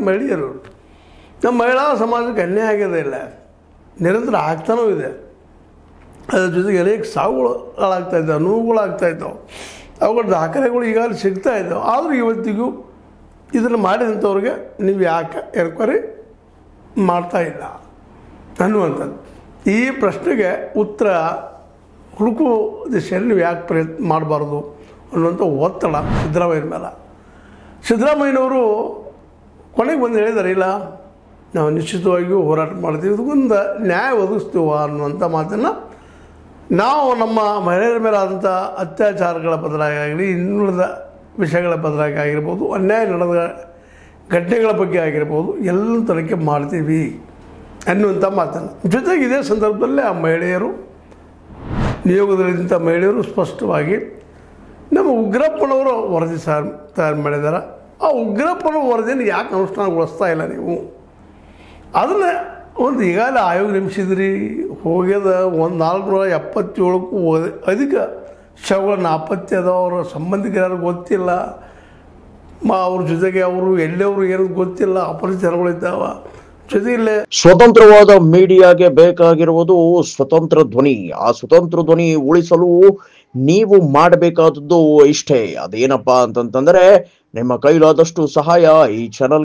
ಮಹಿಳೆಯರು. ನಮ್ಮ ಮಹಿಳಾ ಸಮಾಜಕ್ಕೆ ಅನ್ಯಾಯ ಆಗೋದೇ ಇಲ್ಲ, ನಿರಂತರ ಆಗ್ತಾನೂ ಇದೆ. ಅದರ ಜೊತೆಗೆ ಅನೇಕ ಸಾವುಗಳಾಗ್ತಾಯಿದ್ದಾವೆ, ನೋವುಗಳಾಗ್ತಾಯಿದ್ದಾವೆ, ಅವುಗಳ ದಾಖಲೆಗಳು ಈಗಾಗಲೇ ಸಿಗ್ತಾಯಿದ್ದಾವೆ. ಆದರೂ ಇವತ್ತಿಗೂ ಇದನ್ನು ಮಾಡಿದಂಥವ್ರಿಗೆ ನೀವು ಯಾಕೆ ಎನ್ಕ್ವೈರಿ ಮಾಡ್ತಾಯಿಲ್ಲ ಅನ್ನುವಂಥದ್ದು. ಈ ಪ್ರಶ್ನೆಗೆ ಉತ್ತರ ಹುಡುಕುವ ದಿಶೆಯಲ್ಲಿ ನೀವು ಯಾಕೆ ಪ್ರಯತ್ನ ಮಾಡಬಾರ್ದು ಅನ್ನುವಂಥ ಒತ್ತಡ ಸಿದ್ದರಾಮಯ್ಯನ ಮೇಲೆ. ಸಿದ್ದರಾಮಯ್ಯನವರು ಕೊನೆಗೆ ಬಂದು ಹೇಳಿದ್ದಾರೆ, ಇಲ್ಲ ನಾವು ನಿಶ್ಚಿತವಾಗಿಯೂ ಹೋರಾಟ ಮಾಡ್ತೀವಿ, ಇದಕ್ಕೊಂದು ನ್ಯಾಯ ಒದಗಿಸ್ತೀವ ಅನ್ನುವಂಥ ಮಾತನ್ನು ನಾವು ನಮ್ಮ ಮಹಿಳೆಯರ ಮೇಲೆ ಆದಂಥ ಅತ್ಯಾಚಾರಗಳ ಬದಲಾಗಿ ಆಗಲಿ, ಇನ್ನುಳಿದ ವಿಷಯಗಳ ಬದಲಾಗಿ ಆಗಿರ್ಬೋದು, ಅನ್ಯಾಯ ನಡೆದ ಘಟನೆಗಳ ಬಗ್ಗೆ ಆಗಿರ್ಬೋದು, ಎಲ್ಲ ತನಿಖೆ ಮಾಡ್ತೀವಿ ಅನ್ನುವಂಥ ಮಾತನ್ನು. ಜೊತೆಗೆ ಇದೇ ಸಂದರ್ಭದಲ್ಲೇ ಆ ಮಹಿಳೆಯರು, ನಿಯೋಗದಲ್ಲಿದ್ದಂಥ ಮಹಿಳೆಯರು ಸ್ಪಷ್ಟವಾಗಿ ನಮ್ಮ ಉಗ್ರಪ್ಪನವರು ವರದಿ ತಯಾರು ಮಾಡಿದ್ದಾರೆ, ಆ ಉಗ್ರಪ್ಪನ ವರದಿಯನ್ನು ಯಾಕೆ ಅನುಷ್ಠಾನಗೊಳಿಸ್ತಾ ಇಲ್ಲ ನೀವು? ಅದನ್ನು ಒಂದು ಈಗಾಗಲೇ ಆಯೋಗ ನೇಮಿಸಿದ್ರಿ, ಹೋಗ್ಯದ 477ಕ್ಕೂ ಅಧಿಕ ಶವಗಳ ನಾಪತ್ತೆ ಅದಾವ, ಅವರ ಸಂಬಂಧಿಕರು ಗೊತ್ತಿಲ್ಲ, ಅವ್ರ ಜೊತೆಗೆ ಅವರು ಎಲ್ಲವರು ಏನು ಗೊತ್ತಿಲ್ಲ, ಅಪರಿಚಿತರುಗಳಿದ್ದಾವ. ಜೊತೆಯಲ್ಲೇ ಸ್ವತಂತ್ರವಾದ ಮೀಡಿಯಾಗೆ ಬೇಕಾಗಿರುವುದು ಸ್ವತಂತ್ರ ಧ್ವನಿ. ಆ ಸ್ವತಂತ್ರ ಧ್ವನಿ ಉಳಿಸಲು ನೀವು ಮಾಡಬೇಕಾದದ್ದು ಇಷ್ಟೇ. ಅದೇನಪ್ಪಾ ಅಂತಂತಂದ್ರೆ ನಿಮ್ಮ ಕೈಲಾದಷ್ಟು ಸಹಾಯ ಈ ಚಾನಲ್